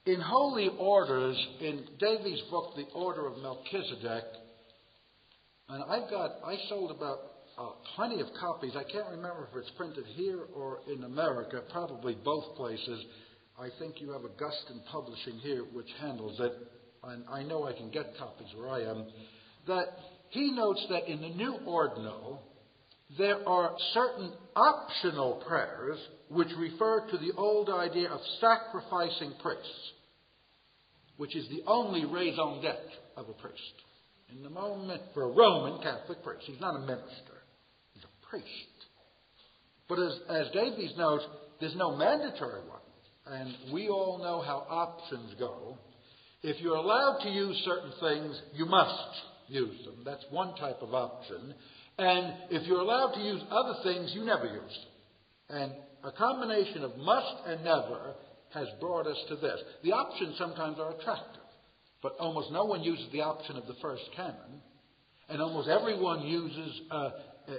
[SPEAKER 1] in holy orders, in Davies' book, The Order of Melchizedek, and I sold about plenty of copies. I can't remember if it's printed here or in America, probably both places. I think you have Augustine Publishing here, which handles it, and I know I can get copies where I am, that he notes that in the New Ordinal, there are certain optional prayers which refer to the old idea of sacrificing priests, which is the only raison d'etre of a priest. In the moment, for a Roman Catholic priest, he's not a minister, he's a priest. But as Davies notes, there's no mandatory one. And we all know how options go. If you're allowed to use certain things, you must use them. That's one type of option. And if you're allowed to use other things, you never use them. And a combination of must and never has brought us to this. The options sometimes are attractive, but almost no one uses the option of the first canon, and almost everyone uses,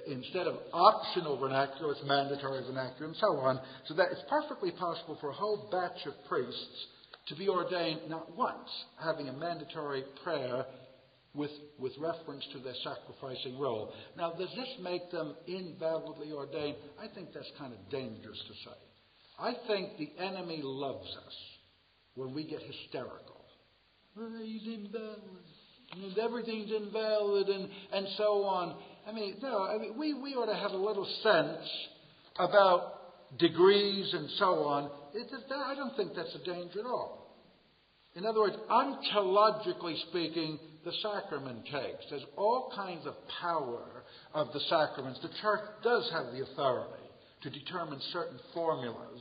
[SPEAKER 1] instead of optional vernacular, it's mandatory vernacular, and so on, so that it's perfectly possible for a whole batch of priests to be ordained not once, having a mandatory prayer with reference to their sacrificing role. Now, does this make them invalidly ordained? I think that's kind of dangerous to say. I think the enemy loves us when we get hysterical. He's invalid, and everything's invalid, and so on. We ought to have a little sense about degrees and so on. I don't think that's a danger at all. In other words, ontologically speaking, the sacrament takes. There's all kinds of power of the sacraments. The Church does have the authority to determine certain formulas,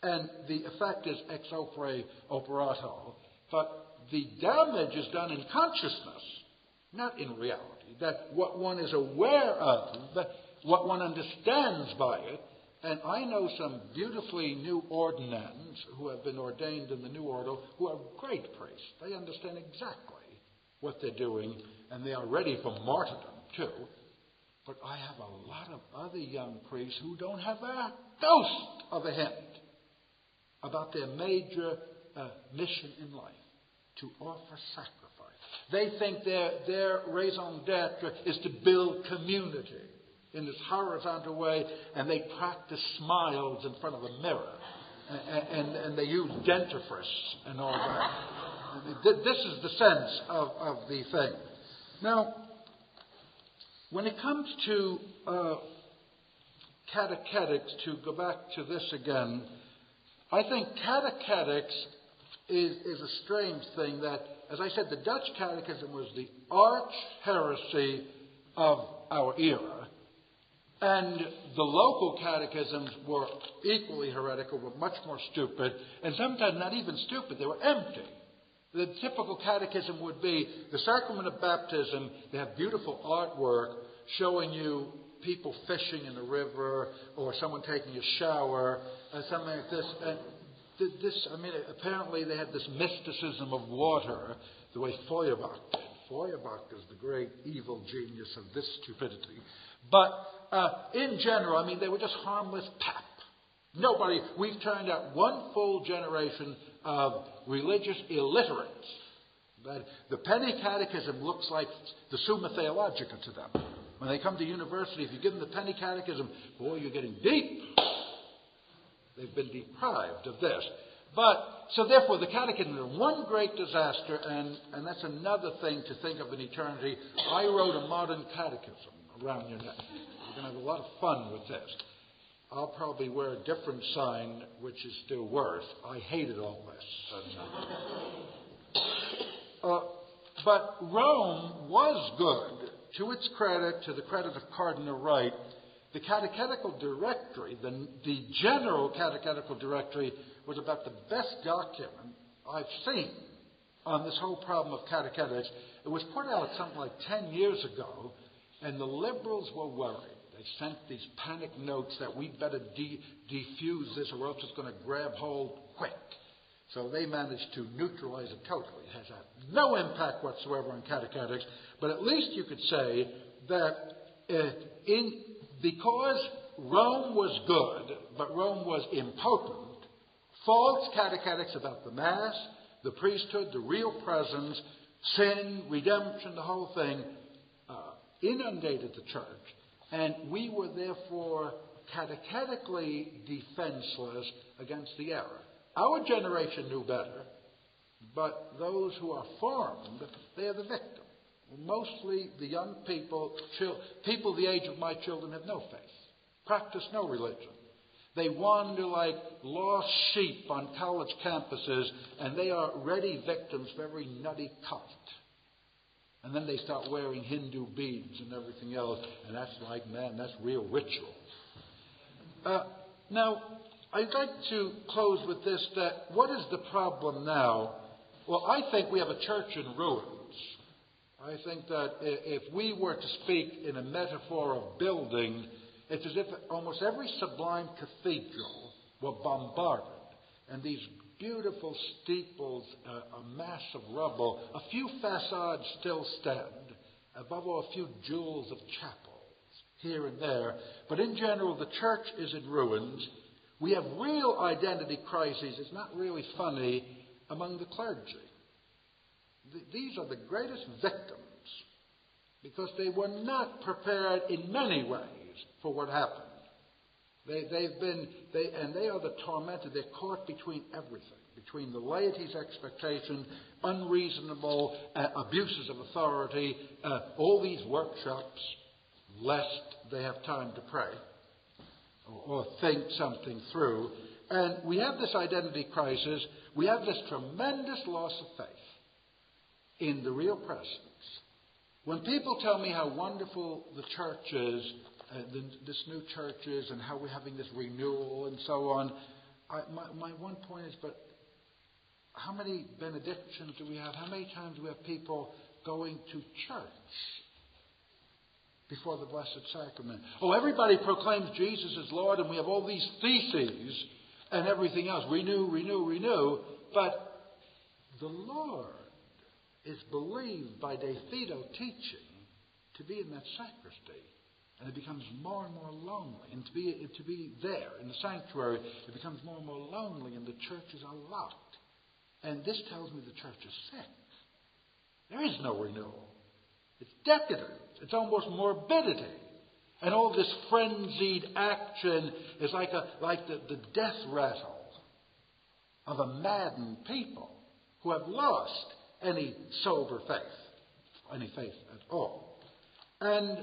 [SPEAKER 1] and the effect is ex opere operato. But the damage is done in consciousness, not in reality. That what one is aware of, that what one understands by it. And I know some beautifully new ordinands who have been ordained in the new order who are great priests. They understand exactly what they're doing, and they are ready for martyrdom too. But I have a lot of other young priests who don't have a ghost of a hint about their major mission in life, to offer sacrifice. They think their raison d'etre is to build community in this horizontal way, and they practice smiles in front of a mirror, and they use dentifrice and all that. This is the sense of the thing. Now, when it comes to catechetics, to go back to this again, I think catechetics is a strange thing that, as I said, the Dutch catechism was the arch heresy of our era. And the local catechisms were equally heretical, but much more stupid, and sometimes not even stupid, they were empty. The typical catechism would be the sacrament of baptism. They have beautiful artwork showing you people fishing in a river or someone taking a shower, something like this. And apparently they had this mysticism of water, the way Feuerbach did. Feuerbach is the great evil genius of this stupidity. But in general, they were just harmless pap. We've turned out one full generation of religious illiterates. But the penny catechism looks like the Summa Theologica to them. When they come to university, if you give them the penny catechism, boy, you're getting deep. They've been deprived of this. So therefore, the catechism is one great disaster, and that's another thing to think of in eternity. I wrote a modern catechism around your neck. You're going to have a lot of fun with this. I'll probably wear a different sign, which is still worse. I hated all this. But Rome was good. To its credit, to the credit of Cardinal Wright, the catechetical directory, the general catechetical directory, was about the best document I've seen on this whole problem of catechetics. It was put out something like 10 years ago, and the liberals were worried. They sent these panic notes that we'd better defuse this or else it's going to grab hold quick. So they managed to neutralize it totally. It has had no impact whatsoever on catechetics, but at least you could say that because Rome was good, but Rome was impotent, false catechetics about the Mass, the priesthood, the real presence, sin, redemption, the whole thing, inundated the church. And we were therefore catechetically defenseless against the error. Our generation knew better, but those who are formed, they are the victim. Mostly the young people the age of my children, have no faith, practice no religion. They wander like lost sheep on college campuses, and they are ready victims for every nutty cult. And then they start wearing Hindu beads and everything else, and that's like, man, that's real ritual. Now, I'd like to close with this, that what is the problem now? Well, I think we have a church in ruins. I think that if we were to speak in a metaphor of building, It's as if almost every sublime cathedral were bombarded, and these beautiful steeples, a mass of rubble, a few facades still stand, above all a few jewels of chapels here and there. But in general, the church is in ruins. We have real identity crises. It's not really funny among the clergy. These are the greatest victims because they were not prepared in many ways for what happened. They are the tormented. They're caught between everything, between the laity's expectation, unreasonable abuses of authority, all these workshops, lest they have time to pray or think something through. And we have this identity crisis. We have this tremendous loss of faith in the real presence. When people tell me how wonderful the church is, this new church is, and how we're having this renewal and so on, my one point is, but how many benedictions do we have? How many times do we have people going to church before the Blessed Sacrament? Oh, everybody proclaims Jesus as Lord, and we have all these theses and everything else. Renew, renew, renew. But the Lord is believed by De Fido teaching to be in that sacristy. And it becomes more and more lonely. And to be there in the sanctuary, it becomes more and more lonely, and the churches are locked. And this tells me the church is sick. There is no renewal. It's decadent. It's almost morbidity. And all this frenzied action is like the death rattle of a maddened people who have lost any sober faith, any faith at all. And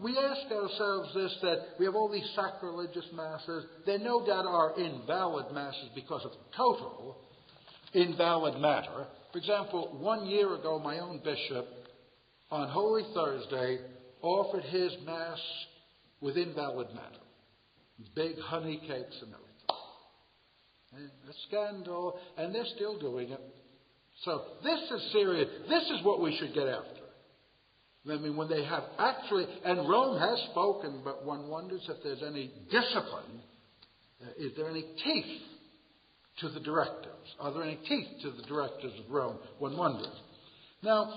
[SPEAKER 1] we ask ourselves this, that we have all these sacrilegious masses. There no doubt are invalid masses because of total invalid matter. For example, 1 year ago, my own bishop, on Holy Thursday, offered his Mass with invalid matter. Big honey cakes and everything. And a scandal, and they're still doing it. So this is serious. This is what we should get after. I mean, when they have actually, and Rome has spoken, but one wonders if there's any discipline. Is there any teeth to the directives? Are there any teeth to the directives of Rome? One wonders. Now,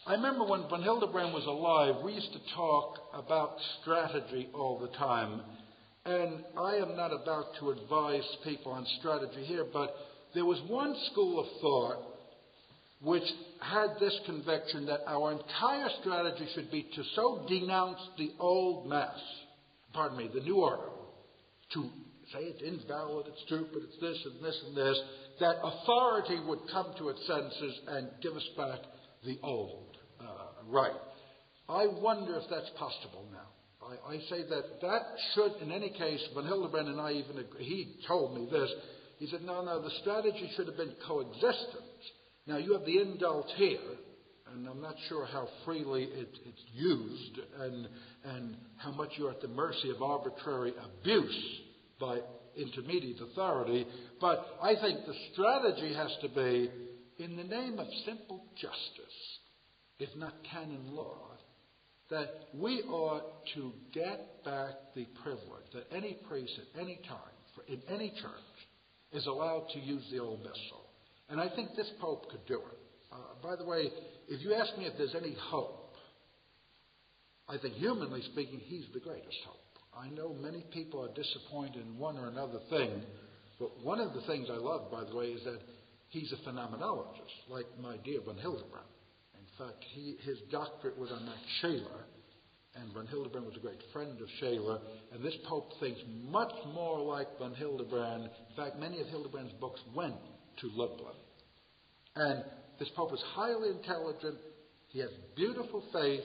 [SPEAKER 1] I remember when Von Hildebrand was alive, we used to talk about strategy all the time. And I am not about to advise people on strategy here, but there was one school of thought which had this conviction that our entire strategy should be to so denounce the old Mass, the new order, to say it's invalid, it's stupid, it's this and this and this, that authority would come to its senses and give us back the old right. I wonder if that's possible now. I say that should, in any case, Von Hildebrand and I even agree, he told me this. He said, no, the strategy should have been coexistence. Now, you have the indult here, and I'm not sure how freely it's used and how much you're at the mercy of arbitrary abuse by intermediate authority, but I think the strategy has to be, in the name of simple justice, if not canon law, that we ought to get back the privilege that any priest at any time, in any church, is allowed to use the old missal. And I think this Pope could do it. By the way, if you ask me if there's any hope, I think humanly speaking, he's the greatest hope. I know many people are disappointed in one or another thing, but one of the things I love, by the way, is that he's a phenomenologist, like my dear Von Hildebrand. In fact, his doctorate was on Max Scheler, and Von Hildebrand was a great friend of Scheler, and this Pope thinks much more like Von Hildebrand. In fact, many of Hildebrand's books went to Lublin. And this Pope is highly intelligent. He has beautiful faith.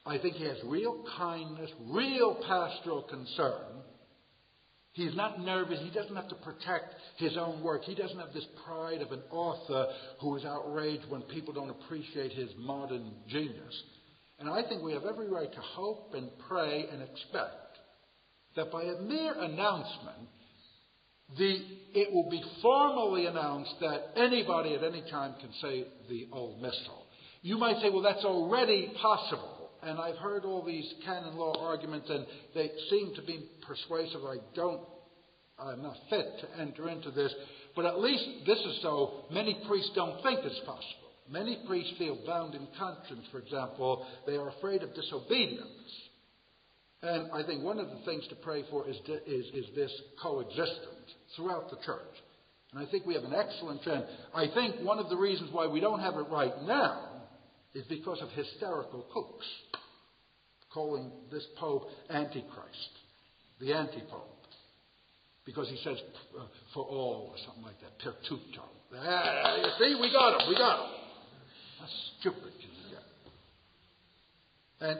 [SPEAKER 1] I think he has real kindness, real pastoral concern. He's not nervous. He doesn't have to protect his own work. He doesn't have this pride of an author who is outraged when people don't appreciate his modern genius. And I think we have every right to hope and pray and expect that by a mere announcement, it will be formally announced that anybody at any time can say the old missal. You might say, well, that's already possible. And I've heard all these canon law arguments, and they seem to be persuasive. I'm not fit to enter into this. But at least this is so many priests don't think it's possible. Many priests feel bound in conscience, for example. They are afraid of disobedience. And I think one of the things to pray for is this coexistence throughout the church. And I think we have an excellent trend. I think one of the reasons why we don't have it right now is because of hysterical kooks calling this Pope Antichrist, the Anti-Pope. Because he says for all or something like that, per tutto. You see, we got him. How stupid can you get?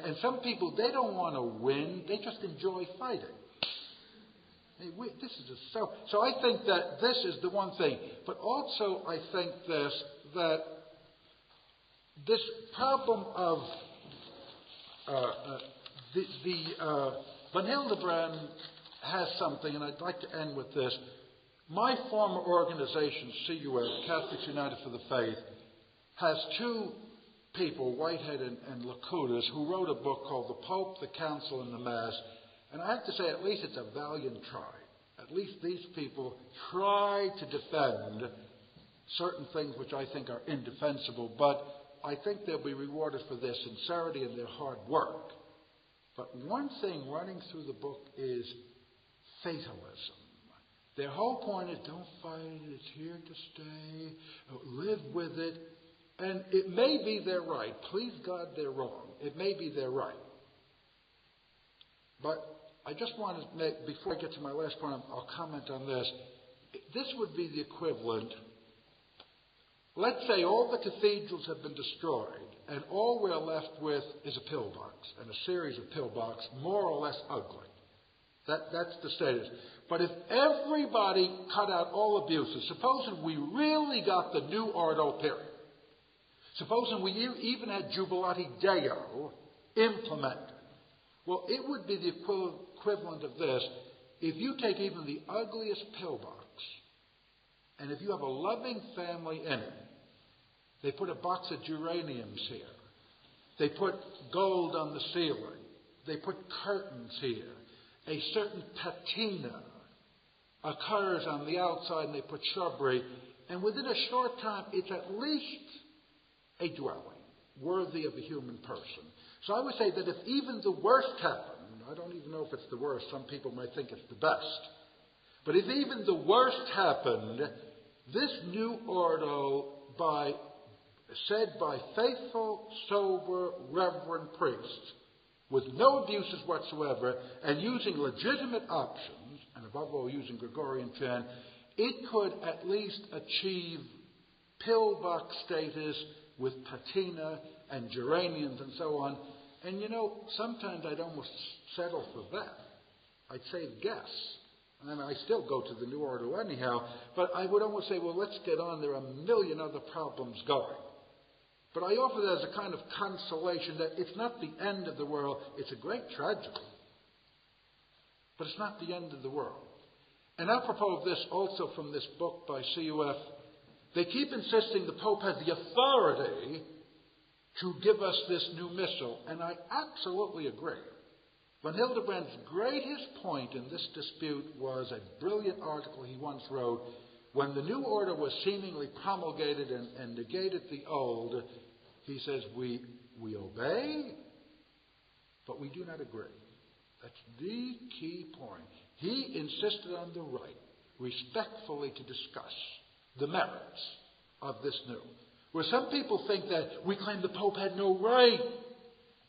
[SPEAKER 1] And some people, they don't want to win. They just enjoy fighting. This is just so I think that this is the one thing. But also I think that this problem of Van Hildebrand has something, and I'd like to end with this. My former organization, CUF, Catholics United for the Faith, has two people, Whitehead and Lacudas, who wrote a book called The Pope, the Council, and the Mass. And I have to say, at least it's a valiant try. At least these people try to defend certain things which I think are indefensible, but I think they'll be rewarded for their sincerity and their hard work. But one thing running through the book is fatalism. Their whole point is don't fight it, it's here to stay, live with it. And it may be they're right. Please God, they're wrong. It may be they're right. But I just want to make, before I get to my last point, I'll comment on this. This would be the equivalent. Let's say all the cathedrals have been destroyed, and all we're left with is a pillbox, and a series of pillboxes, more or less ugly. That's the status. But if everybody cut out all abuses, supposing we really got the new Ordo period, supposing we even had Jubilate Deo implemented, well, it would be the equivalent of this. If you take even the ugliest pillbox, and if you have a loving family in it, they put a box of geraniums here. They put gold on the ceiling. They put curtains here. A certain patina occurs on the outside, and they put shrubbery. And within a short time, it's at least a dwelling worthy of a human person. So I would say that if even the worst happened, I don't even know if it's the worst, some people might think it's the best, but if even the worst happened, this new Ordo, said by faithful, sober, reverend priests, with no abuses whatsoever, and using legitimate options, and above all using Gregorian chant, it could at least achieve pillbox status with patina and geraniums and so on. And sometimes I'd almost settle for that. I'd say guess. And I still go to the New Order anyhow, but I would almost say, well, let's get on. There are a million other problems going. But I offer that as a kind of consolation that it's not the end of the world. It's a great tragedy, but it's not the end of the world. And apropos of this, also from this book by CUF, they keep insisting the Pope has the authority to give us this new missal, and I absolutely agree. Van Hildebrand's greatest point in this dispute was a brilliant article he once wrote. When the new order was seemingly promulgated and negated the old, he says, we obey, but we do not agree. That's the key point. He insisted on the right, respectfully to discuss the merits of this new. Where some people think that we claim the Pope had no right.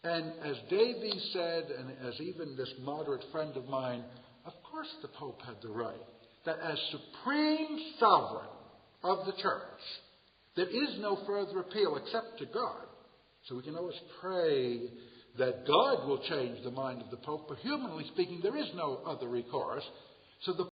[SPEAKER 1] And as Davies said, and as even this moderate friend of mine, of course the Pope had the right. That as supreme sovereign of the church, there is no further appeal except to God. So we can always pray that God will change the mind of the Pope, but humanly speaking, there is no other recourse. So the